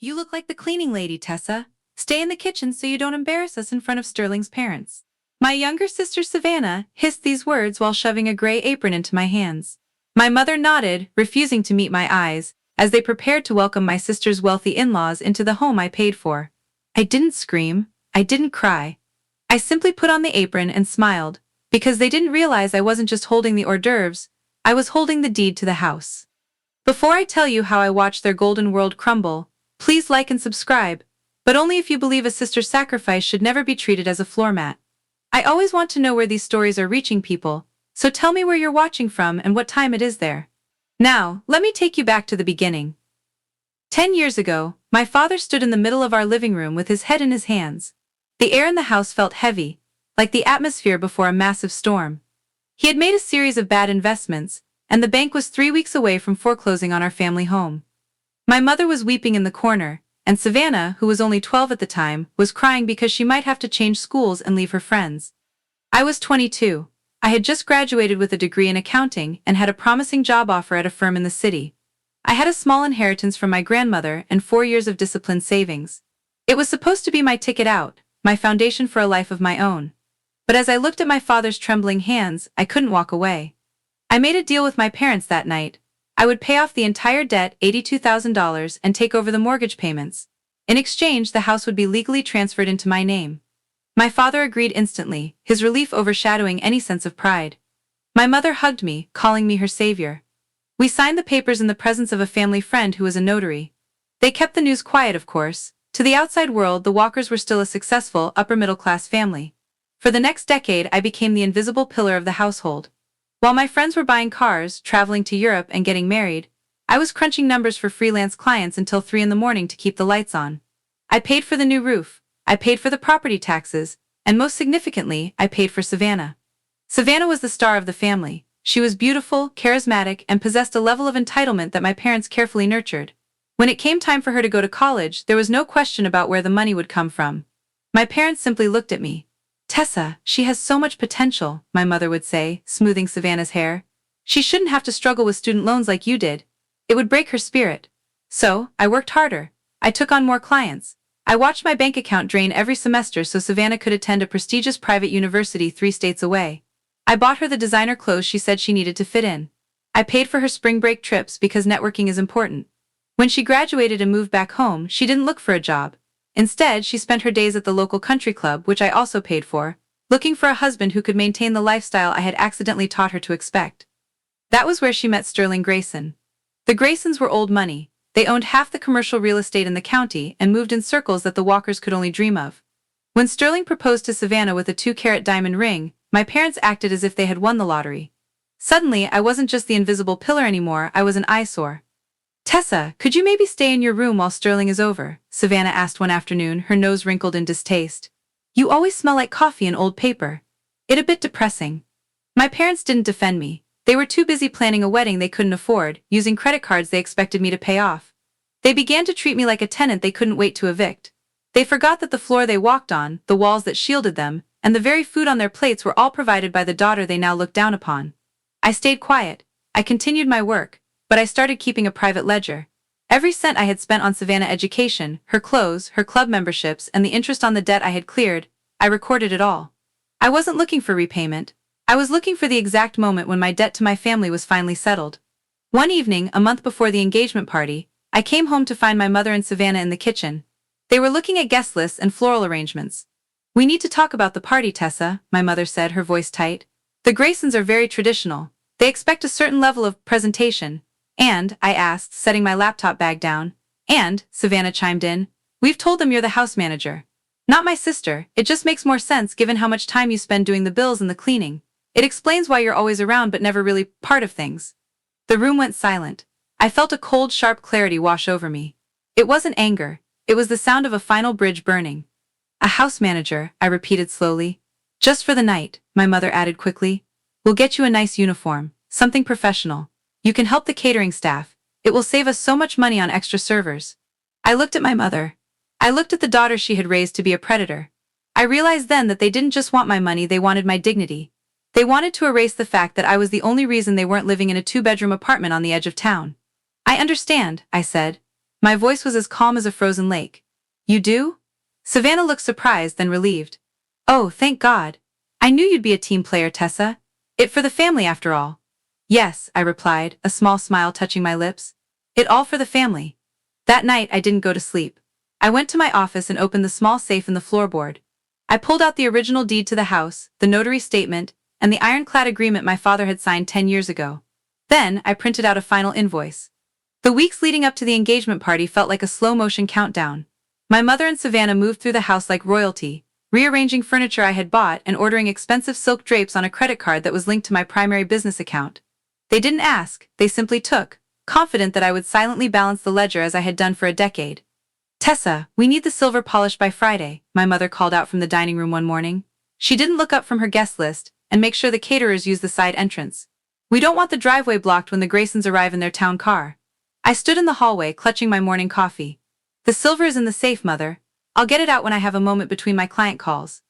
You look like the cleaning lady, Tessa. Stay in the kitchen so you don't embarrass us in front of Sterling's parents. My younger sister Savannah hissed these words while shoving a gray apron into my hands. My mother nodded, refusing to meet my eyes, as they prepared to welcome my sister's wealthy in-laws into the home I paid for. I didn't scream. I didn't cry. I simply put on the apron and smiled, because they didn't realize I wasn't just holding the hors d'oeuvres, I was holding the deed to the house. Before I tell you how I watched their golden world crumble, please like and subscribe, but only if you believe a sister's sacrifice should never be treated as a floor mat. I always want to know where these stories are reaching people, so tell me where you're watching from and what time it is there. Now, let me take you back to the beginning. 10 years ago, my father stood in the middle of our living room with his head in his hands. The air in the house felt heavy, like the atmosphere before a massive storm. He had made a series of bad investments, and the bank was 3 weeks away from foreclosing on our family home. My mother was weeping in the corner, and Savannah, who was only 12 at the time, was crying because she might have to change schools and leave her friends. I was 22. I had just graduated with a degree in accounting and had a promising job offer at a firm in the city. I had a small inheritance from my grandmother and 4 years of disciplined savings. It was supposed to be my ticket out, my foundation for a life of my own. But as I looked at my father's trembling hands, I couldn't walk away. I made a deal with my parents that night. I would pay off the entire debt, $82,000, and take over the mortgage payments. In exchange, the house would be legally transferred into my name. My father agreed instantly, his relief overshadowing any sense of pride. My mother hugged me, calling me her savior. We signed the papers in the presence of a family friend who was a notary. They kept the news quiet, of course. To the outside world, the Walkers were still a successful, upper-middle-class family. For the next decade, I became the invisible pillar of the household. While my friends were buying cars, traveling to Europe, and getting married, I was crunching numbers for freelance clients until 3 in the morning to keep the lights on. I paid for the new roof, I paid for the property taxes, and most significantly, I paid for Savannah. Savannah was the star of the family. She was beautiful, charismatic, and possessed a level of entitlement that my parents carefully nurtured. When it came time for her to go to college, there was no question about where the money would come from. My parents simply looked at me. "Tessa, she has so much potential," my mother would say, smoothing Savannah's hair. "She shouldn't have to struggle with student loans like you did. It would break her spirit." So, I worked harder. I took on more clients. I watched my bank account drain every semester so Savannah could attend a prestigious private university 3 states away. I bought her the designer clothes she said she needed to fit in. I paid for her spring break trips because networking is important. When she graduated and moved back home, she didn't look for a job. Instead, she spent her days at the local country club, which I also paid for, looking for a husband who could maintain the lifestyle I had accidentally taught her to expect. That was where she met Sterling Grayson. The Graysons were old money. They owned half the commercial real estate in the county and moved in circles that the Walkers could only dream of. When Sterling proposed to Savannah with a 2-carat diamond ring, my parents acted as if they had won the lottery. Suddenly, I wasn't just the invisible pillar anymore, I was an eyesore. "Tessa, could you maybe stay in your room while Sterling is over?" Savannah asked one afternoon, her nose wrinkled in distaste. "You always smell like coffee and old paper." It a bit depressing. My parents didn't defend me. They were too busy planning a wedding they couldn't afford, using credit cards they expected me to pay off. They began to treat me like a tenant they couldn't wait to evict. They forgot that the floor they walked on, the walls that shielded them, and the very food on their plates were all provided by the daughter they now looked down upon. I stayed quiet. I continued my work. But I started keeping a private ledger. Every cent I had spent on Savannah education, her clothes, her club memberships, and the interest on the debt I had cleared, I recorded it all. I wasn't looking for repayment. I was looking for the exact moment when my debt to my family was finally settled. One evening, a month before the engagement party, I came home to find my mother and Savannah in the kitchen. They were looking at guest lists and floral arrangements. "We need to talk about the party, Tessa," my mother said, her voice tight. "The Graysons are very traditional. They expect a certain level of presentation. And," I asked, setting my laptop bag down. "And," Savannah chimed in, "we've told them you're the house manager. Not my sister, it just makes more sense given how much time you spend doing the bills and the cleaning. It explains why you're always around but never really part of things." The room went silent. I felt a cold, sharp clarity wash over me. It wasn't anger. It was the sound of a final bridge burning. "A house manager," I repeated slowly. "Just for the night," my mother added quickly. "We'll get you a nice uniform, something professional. You can help the catering staff. It will save us so much money on extra servers." I looked at my mother. I looked at the daughter she had raised to be a predator. I realized then that they didn't just want my money, they wanted my dignity. They wanted to erase the fact that I was the only reason they weren't living in a 2-bedroom apartment on the edge of town. "I understand," I said. My voice was as calm as a frozen lake. You do? Savannah looked surprised, then relieved. Oh, thank God. I knew you'd be a team player, Tessa. It for the family after all. Yes, I replied, a small smile touching my lips. It all for the family. That night I didn't go to sleep. I went to my office and opened the small safe in the floorboard. I pulled out the original deed to the house, the notary statement, and the ironclad agreement my father had signed 10 years ago. Then, I printed out a final invoice. The weeks leading up to the engagement party felt like a slow-motion countdown. My mother and Savannah moved through the house like royalty, rearranging furniture I had bought and ordering expensive silk drapes on a credit card that was linked to my primary business account. They didn't ask, they simply took, confident that I would silently balance the ledger as I had done for a decade. Tessa, we need the silver polished by Friday, my mother called out from the dining room one morning. She didn't look up from her guest list and make sure the caterers use the side entrance. We don't want the driveway blocked when the Graysons arrive in their town car. I stood in the hallway, clutching my morning coffee. The silver is in the safe, Mother. I'll get it out when I have a moment between my client calls.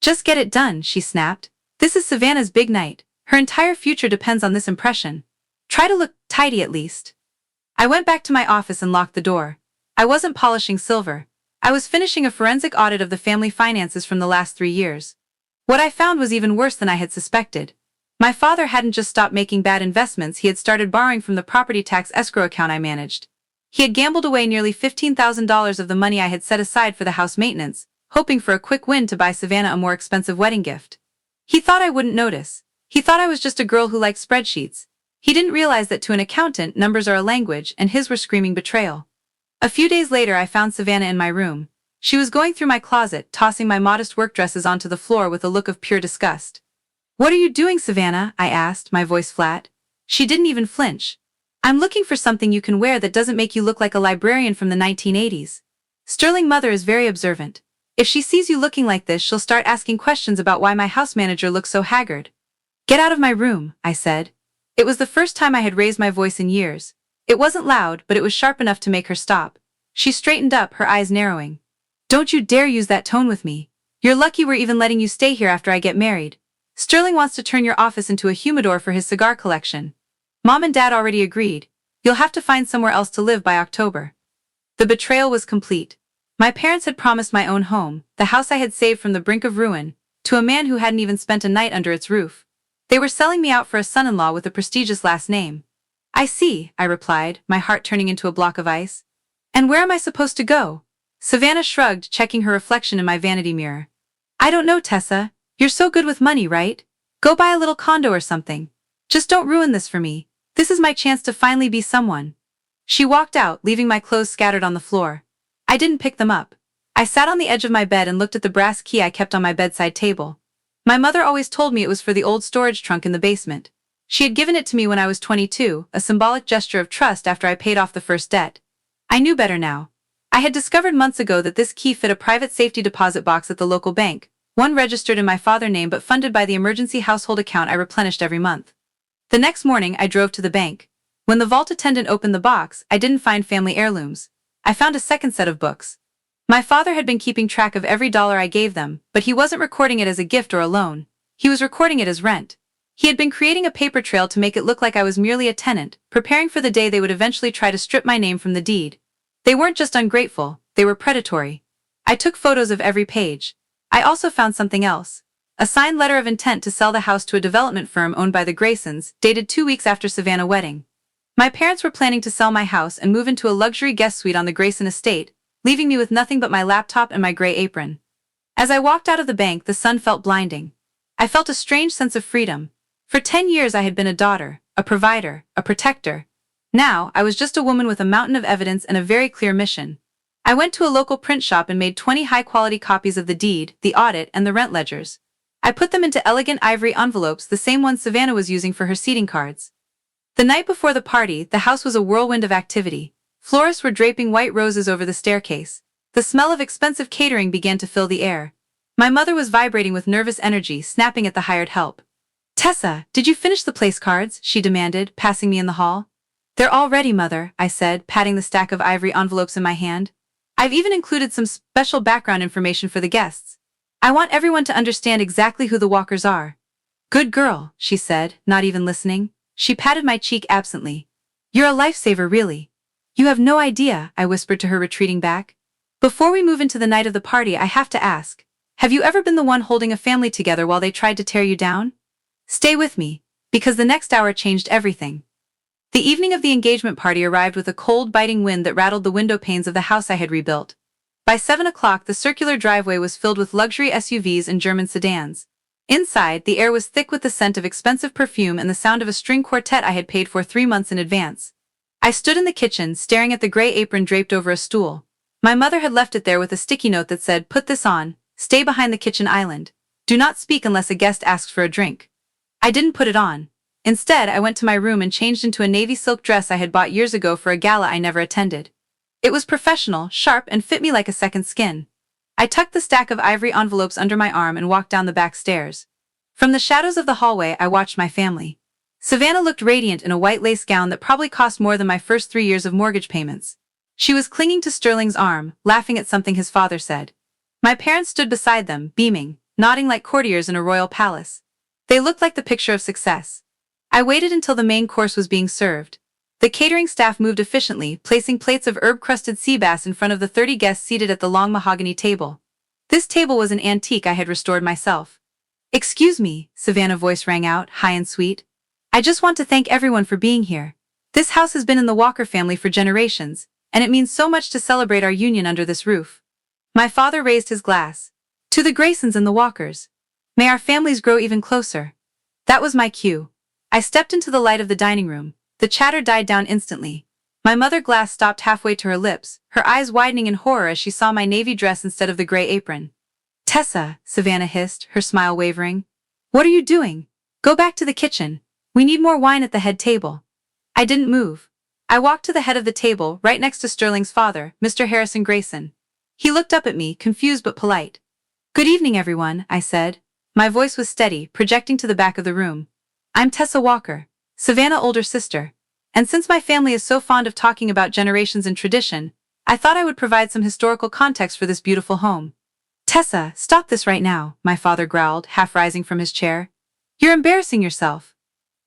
Just get it done, she snapped. This is Savannah's big night. Her entire future depends on this impression. Try to look tidy at least. I went back to my office and locked the door. I wasn't polishing silver. I was finishing a forensic audit of the family finances from the last 3 years. What I found was even worse than I had suspected. My father hadn't just stopped making bad investments, he had started borrowing from the property tax escrow account I managed. He had gambled away nearly $15,000 of the money I had set aside for the house maintenance, hoping for a quick win to buy Savannah a more expensive wedding gift. He thought I wouldn't notice. He thought I was just a girl who liked spreadsheets. He didn't realize that to an accountant, numbers are a language, and his were screaming betrayal. A few days later I found Savannah in my room. She was going through my closet, tossing my modest work dresses onto the floor with a look of pure disgust. What are you doing, Savannah? I asked, my voice flat. She didn't even flinch. I'm looking for something you can wear that doesn't make you look like a librarian from the 1980s. Sterling mother is very observant. If she sees you looking like this, she'll start asking questions about why my house manager looks so haggard. Get out of my room, I said. It was the first time I had raised my voice in years. It wasn't loud, but it was sharp enough to make her stop. She straightened up, her eyes narrowing. Don't you dare use that tone with me. You're lucky we're even letting you stay here after I get married. Sterling wants to turn your office into a humidor for his cigar collection. Mom and Dad already agreed. You'll have to find somewhere else to live by October. The betrayal was complete. My parents had promised my own home, the house I had saved from the brink of ruin, to a man who hadn't even spent a night under its roof. They were selling me out for a son-in-law with a prestigious last name. I see, I replied, my heart turning into a block of ice. And where am I supposed to go? Savannah shrugged, checking her reflection in my vanity mirror. I don't know, Tessa. You're so good with money, right? Go buy a little condo or something. Just don't ruin this for me. This is my chance to finally be someone. She walked out, leaving my clothes scattered on the floor. I didn't pick them up. I sat on the edge of my bed and looked at the brass key I kept on my bedside table. My mother always told me it was for the old storage trunk in the basement. She had given it to me when I was 22, a symbolic gesture of trust after I paid off the first debt. I knew better now. I had discovered months ago that this key fit a private safety deposit box at the local bank, one registered in my father's name but funded by the emergency household account I replenished every month. The next morning, I drove to the bank. When the vault attendant opened the box, I didn't find family heirlooms. I found a second set of books. My father had been keeping track of every dollar I gave them, but he wasn't recording it as a gift or a loan. He was recording it as rent. He had been creating a paper trail to make it look like I was merely a tenant, preparing for the day they would eventually try to strip my name from the deed. They weren't just ungrateful, they were predatory. I took photos of every page. I also found something else. A signed letter of intent to sell the house to a development firm owned by the Graysons, dated 2 weeks after Savannah's wedding. My parents were planning to sell my house and move into a luxury guest suite on the Grayson estate, leaving me with nothing but my laptop and my gray apron. As I walked out of the bank, the sun felt blinding. I felt a strange sense of freedom. For 10 years I had been a daughter, a provider, a protector. Now, I was just a woman with a mountain of evidence and a very clear mission. I went to a local print shop and made 20 high-quality copies of the deed, the audit, and the rent ledgers. I put them into elegant ivory envelopes, the same ones Savannah was using for her seating cards. The night before the party, the house was a whirlwind of activity. Florists were draping white roses over the staircase. The smell of expensive catering began to fill the air. My mother was vibrating with nervous energy, snapping at the hired help. Tessa, did you finish the place cards? She demanded, passing me in the hall. They're all ready, Mother, I said, patting the stack of ivory envelopes in my hand. I've even included some special background information for the guests. I want everyone to understand exactly who the Walkers are. Good girl, she said, not even listening. She patted my cheek absently. You're a lifesaver, really. You have no idea, I whispered to her, retreating back. Before we move into the night of the party, I have to ask, have you ever been the one holding a family together while they tried to tear you down? Stay with me, because the next hour changed everything. The evening of the engagement party arrived with a cold, biting wind that rattled the window panes of the house I had rebuilt. By 7 o'clock, the circular driveway was filled with luxury SUVs and German sedans. Inside, the air was thick with the scent of expensive perfume and the sound of a string quartet I had paid for 3 months in advance. I stood in the kitchen, staring at the gray apron draped over a stool. My mother had left it there with a sticky note that said, "Put this on, stay behind the kitchen island. Do not speak unless a guest asks for a drink." I didn't put it on. Instead, I went to my room and changed into a navy silk dress I had bought years ago for a gala I never attended. It was professional, sharp, and fit me like a second skin. I tucked the stack of ivory envelopes under my arm and walked down the back stairs. From the shadows of the hallway, I watched my family. Savannah looked radiant in a white lace gown that probably cost more than my first 3 years of mortgage payments. She was clinging to Sterling's arm, laughing at something his father said. My parents stood beside them, beaming, nodding like courtiers in a royal palace. They looked like the picture of success. I waited until the main course was being served. The catering staff moved efficiently, placing plates of herb-crusted sea bass in front of the 30 guests seated at the long mahogany table. This table was an antique I had restored myself. "Excuse me," Savannah's voice rang out, high and sweet. "I just want to thank everyone for being here. This house has been in the Walker family for generations, and it means so much to celebrate our union under this roof." My father raised his glass. "To the Graysons and the Walkers. May our families grow even closer." That was my cue. I stepped into the light of the dining room. The chatter died down instantly. My mother's glass stopped halfway to her lips, her eyes widening in horror as she saw my navy dress instead of the gray apron. "Tessa," Savannah hissed, her smile wavering. "What are you doing? Go back to the kitchen. We need more wine at the head table." I didn't move. I walked to the head of the table, right next to Sterling's father, Mr. Harrison Grayson. He looked up at me, confused but polite. "Good evening, everyone," I said. My voice was steady, projecting to the back of the room. "I'm Tessa Walker, Savannah's older sister. And since my family is so fond of talking about generations and tradition, I thought I would provide some historical context for this beautiful home." "Tessa, stop this right now," my father growled, half rising from his chair. "You're embarrassing yourself."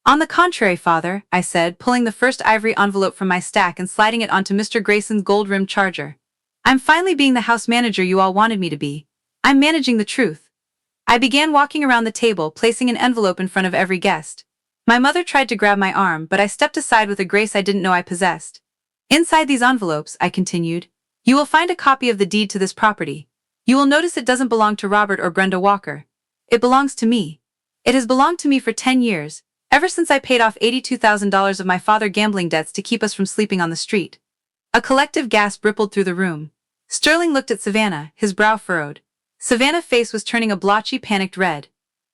"On the contrary, father," I said, pulling the first ivory envelope from my stack and sliding it onto Mr. Grayson's gold-rimmed charger. "I'm finally being the house manager you all wanted me to be. I'm managing the truth." I began walking around the table, placing an envelope in front of every guest. My mother tried to grab my arm, but I stepped aside with a grace I didn't know I possessed. "Inside these envelopes," I continued, "you will find a copy of the deed to this property. You will notice it doesn't belong to Robert or Brenda Walker. It belongs to me. It has belonged to me for 10 years, ever since I paid off $82,000 of my father's gambling debts to keep us from sleeping on the street." A collective gasp rippled through the room. Sterling looked at Savannah, his brow furrowed. Savannah's face was turning a blotchy, panicked red.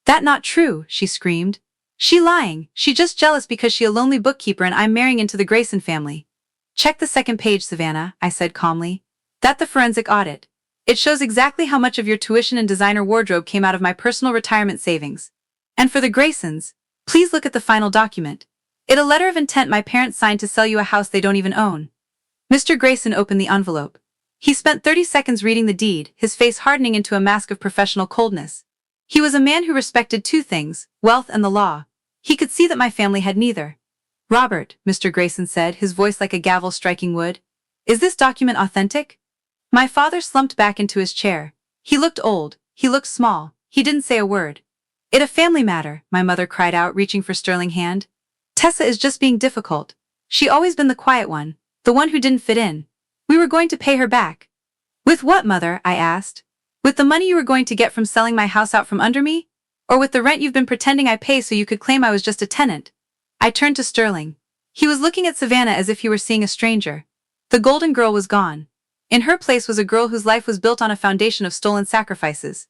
"That not true," she screamed. "She lying. She just jealous because she a lonely bookkeeper and I'm marrying into the Grayson family." "Check the second page, Savannah," I said calmly. "That the forensic audit. It shows exactly how much of your tuition and designer wardrobe came out of my personal retirement savings. And for the Graysons, please look at the final document. It's a letter of intent my parents signed to sell you a house they don't even own." Mr. Grayson opened the envelope. He spent 30 seconds reading the deed, his face hardening into a mask of professional coldness. He was a man who respected two things, wealth and the law. He could see that my family had neither. "Robert," Mr. Grayson said, his voice like a gavel striking wood, "is this document authentic?" My father slumped back into his chair. He looked old, he looked small, he didn't say a word. "It's a family matter," my mother cried out, reaching for Sterling's hand. "Tessa is just being difficult. She always been the quiet one, the one who didn't fit in. We were going to pay her back." "With what, mother?" I asked. "With the money you were going to get from selling my house out from under me? Or with the rent you've been pretending I pay so you could claim I was just a tenant?" I turned to Sterling. He was looking at Savannah as if he were seeing a stranger. The golden girl was gone. In her place was a girl whose life was built on a foundation of stolen sacrifices.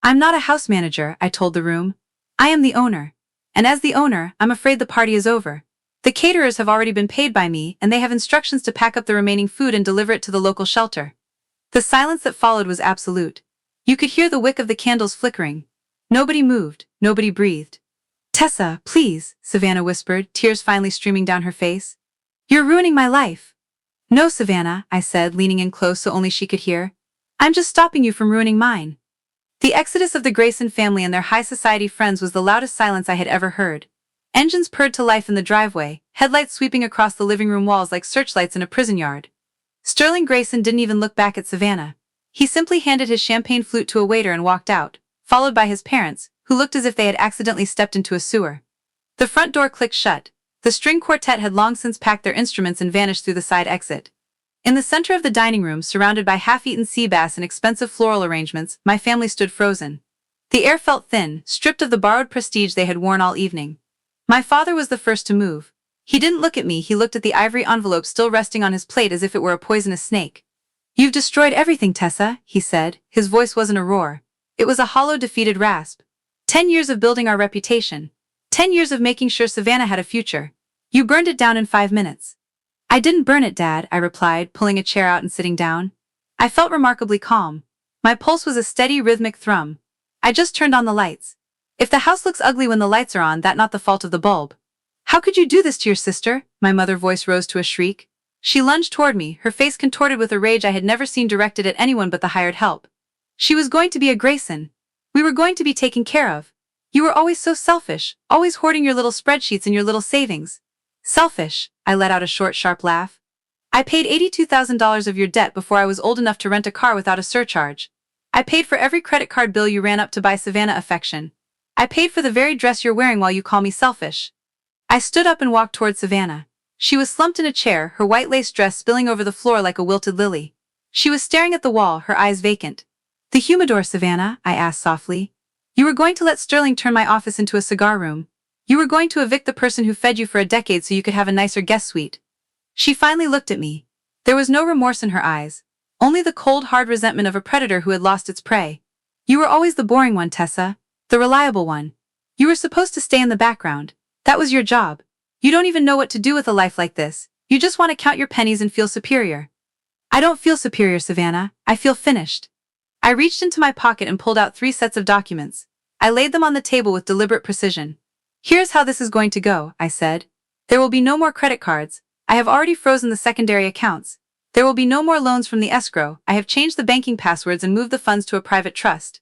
"I'm not a house manager," I told the room. "I am the owner. And as the owner, I'm afraid the party is over. The caterers have already been paid by me and they have instructions to pack up the remaining food and deliver it to the local shelter." The silence that followed was absolute. You could hear the wick of the candles flickering. Nobody moved, nobody breathed. "Tessa, please," Savannah whispered, tears finally streaming down her face. "You're ruining my life." "No, Savannah," I said, leaning in close so only she could hear. "I'm just stopping you from ruining mine." The exodus of the Grayson family and their high society friends was the loudest silence I had ever heard. Engines purred to life in the driveway, headlights sweeping across the living room walls like searchlights in a prison yard. Sterling Grayson didn't even look back at Savannah. He simply handed his champagne flute to a waiter and walked out, followed by his parents, who looked as if they had accidentally stepped into a sewer. The front door clicked shut. The string quartet had long since packed their instruments and vanished through the side exit. In the center of the dining room, surrounded by half-eaten sea bass and expensive floral arrangements, my family stood frozen. The air felt thin, stripped of the borrowed prestige they had worn all evening. My father was the first to move. He didn't look at me, he looked at the ivory envelope still resting on his plate as if it were a poisonous snake. "You've destroyed everything, Tessa," he said. His voice wasn't a roar. It was a hollow, defeated rasp. 10 years of building our reputation. 10 years of making sure Savannah had a future. You burned it down in 5 minutes. "I didn't burn it, Dad," I replied, pulling a chair out and sitting down. I felt remarkably calm. My pulse was a steady, rhythmic thrum. I just turned on the lights. If the house looks ugly when the lights are on, that's not the fault of the bulb. "How could you do this to your sister?" My mother's voice rose to a shriek. She lunged toward me, her face contorted with a rage I had never seen directed at anyone but the hired help. "She was going to be a Grayson. We were going to be taken care of. You were always so selfish, always hoarding your little spreadsheets and your little savings." "Selfish?" I let out a short, sharp laugh. "I paid $82,000 of your debt before I was old enough to rent a car without a surcharge. I paid for every credit card bill you ran up to buy Savannah affection. I paid for the very dress you're wearing while you call me selfish." I stood up and walked toward Savannah. She was slumped in a chair, her white lace dress spilling over the floor like a wilted lily. She was staring at the wall, her eyes vacant. "The humidor, Savannah?" I asked softly. "You were going to let Sterling turn my office into a cigar room. You were going to evict the person who fed you for a decade so you could have a nicer guest suite." She finally looked at me. There was no remorse in her eyes, only the cold, hard resentment of a predator who had lost its prey. "You were always the boring one, Tessa. The reliable one. You were supposed to stay in the background. That was your job. You don't even know what to do with a life like this. You just want to count your pennies and feel superior." "I don't feel superior, Savannah. I feel finished." I reached into my pocket and pulled out 3 sets of documents. I laid them on the table with deliberate precision. "Here's how this is going to go," I said. "There will be no more credit cards. I have already frozen the secondary accounts. There will be no more loans from the escrow. I have changed the banking passwords and moved the funds to a private trust."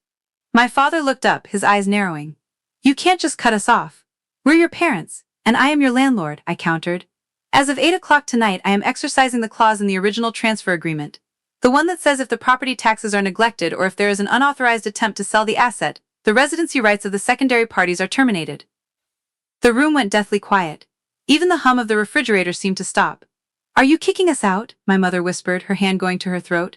My father looked up, his eyes narrowing. "You can't just cut us off. We're your parents, and I am your landlord," I countered. "As of 8 o'clock tonight, I am exercising the clause in the original transfer agreement. The one that says if the property taxes are neglected or if there is an unauthorized attempt to sell the asset, the residency rights of the secondary parties are terminated." The room went deathly quiet. Even the hum of the refrigerator seemed to stop. "Are you kicking us out?" my mother whispered, her hand going to her throat.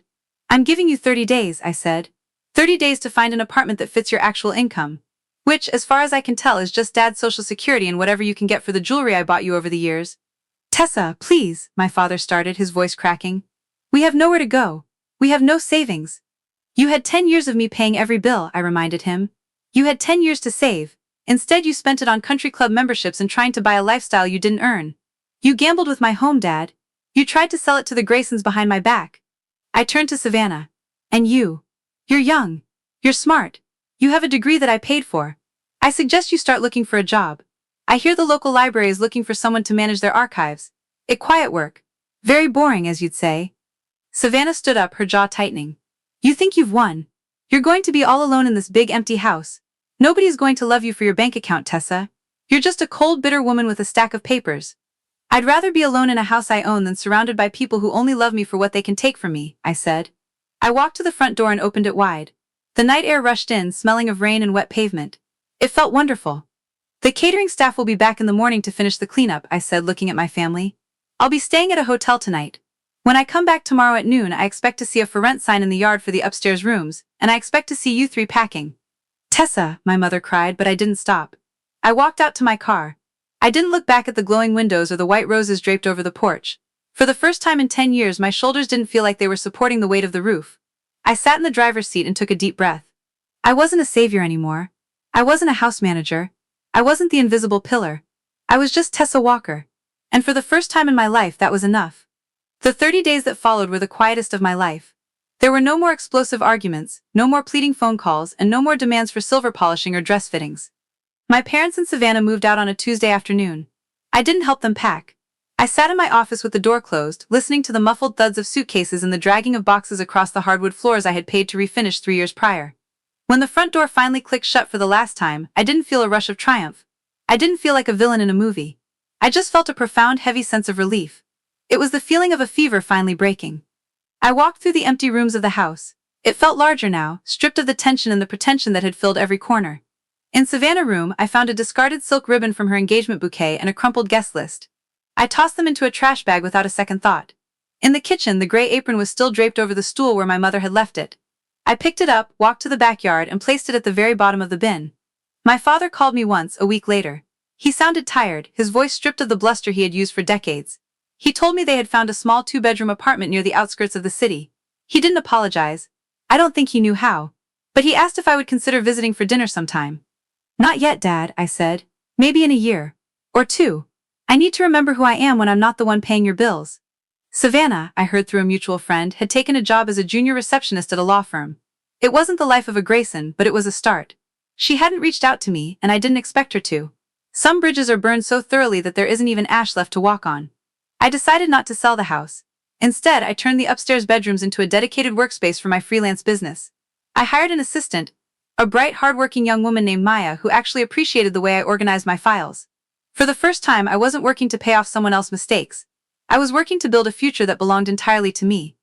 "I'm giving you 30 days, I said. 30 days to find an apartment that fits your actual income. Which, as far as I can tell, is just Dad's social security and whatever you can get for the jewelry I bought you over the years." "Tessa, please," my father started, his voice cracking. "We have nowhere to go. We have no savings." "You had 10 years of me paying every bill," I reminded him. "You had 10 years to save. Instead, you spent it on country club memberships and trying to buy a lifestyle you didn't earn. You gambled with my home, Dad. You tried to sell it to the Graysons behind my back." I turned to Savannah. "And you? You're young. You're smart. You have a degree that I paid for. I suggest you start looking for a job. I hear the local library is looking for someone to manage their archives. It's quiet work. Very boring, as you'd say." Savannah stood up, her jaw tightening. "You think you've won? You're going to be all alone in this big empty house. Nobody's going to love you for your bank account, Tessa. You're just a cold, bitter woman with a stack of papers." "I'd rather be alone in a house I own than surrounded by people who only love me for what they can take from me," I said. I walked to the front door and opened it wide. The night air rushed in, smelling of rain and wet pavement. It felt wonderful. "The catering staff will be back in the morning to finish the cleanup," I said, looking at my family. "I'll be staying at a hotel tonight. When I come back tomorrow at noon, I expect to see a for rent sign in the yard for the upstairs rooms, and I expect to see you 3 packing." "Tessa," my mother cried, but I didn't stop. I walked out to my car. I didn't look back at the glowing windows or the white roses draped over the porch. For the first time in 10 years, my shoulders didn't feel like they were supporting the weight of the roof. I sat in the driver's seat and took a deep breath. I wasn't a savior anymore. I wasn't a house manager. I wasn't the invisible pillar. I was just Tessa Walker. And for the first time in my life, that was enough. The 30 days that followed were the quietest of my life. There were no more explosive arguments, no more pleading phone calls, and no more demands for silver polishing or dress fittings. My parents and Savannah moved out on a Tuesday afternoon. I didn't help them pack. I sat in my office with the door closed, listening to the muffled thuds of suitcases and the dragging of boxes across the hardwood floors I had paid to refinish 3 years prior. When the front door finally clicked shut for the last time, I didn't feel a rush of triumph. I didn't feel like a villain in a movie. I just felt a profound, heavy sense of relief. It was the feeling of a fever finally breaking. I walked through the empty rooms of the house. It felt larger now, stripped of the tension and the pretension that had filled every corner. In Savannah's room, I found a discarded silk ribbon from her engagement bouquet and a crumpled guest list. I tossed them into a trash bag without a second thought. In the kitchen, the gray apron was still draped over the stool where my mother had left it. I picked it up, walked to the backyard, and placed it at the very bottom of the bin. My father called me once, a week later. He sounded tired, his voice stripped of the bluster he had used for decades. He told me they had found a small 2-bedroom apartment near the outskirts of the city. He didn't apologize. I don't think he knew how. But he asked if I would consider visiting for dinner sometime. Not yet, Dad, I said. Maybe in a year. Or 2. I need to remember who I am when I'm not the one paying your bills. Savannah, I heard through a mutual friend, had taken a job as a junior receptionist at a law firm. It wasn't the life of a Grayson, but it was a start. She hadn't reached out to me, and I didn't expect her to. Some bridges are burned so thoroughly that there isn't even ash left to walk on. I decided not to sell the house. Instead, I turned the upstairs bedrooms into a dedicated workspace for my freelance business. I hired an assistant, a bright, hardworking young woman named Maya who actually appreciated the way I organized my files. For the first time, I wasn't working to pay off someone else's mistakes. I was working to build a future that belonged entirely to me.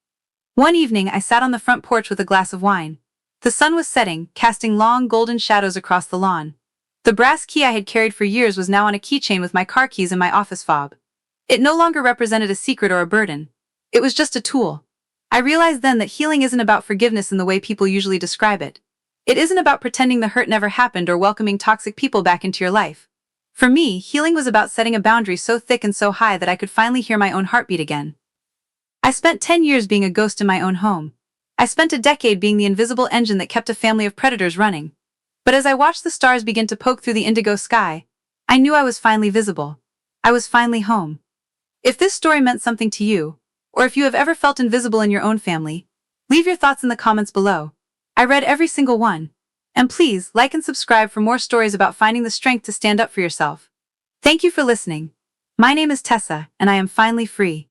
One evening, I sat on the front porch with a glass of wine. The sun was setting, casting long, golden shadows across the lawn. The brass key I had carried for years was now on a keychain with my car keys and my office fob. It no longer represented a secret or a burden. It was just a tool. I realized then that healing isn't about forgiveness in the way people usually describe it. It isn't about pretending the hurt never happened or welcoming toxic people back into your life. For me, healing was about setting a boundary so thick and so high that I could finally hear my own heartbeat again. I spent 10 years being a ghost in my own home. I spent a decade being the invisible engine that kept a family of predators running. But as I watched the stars begin to poke through the indigo sky, I knew I was finally visible. I was finally home. If this story meant something to you, or if you have ever felt invisible in your own family, leave your thoughts in the comments below. I read every single one. And please, like and subscribe for more stories about finding the strength to stand up for yourself. Thank you for listening. My name is Tessa, and I am finally free.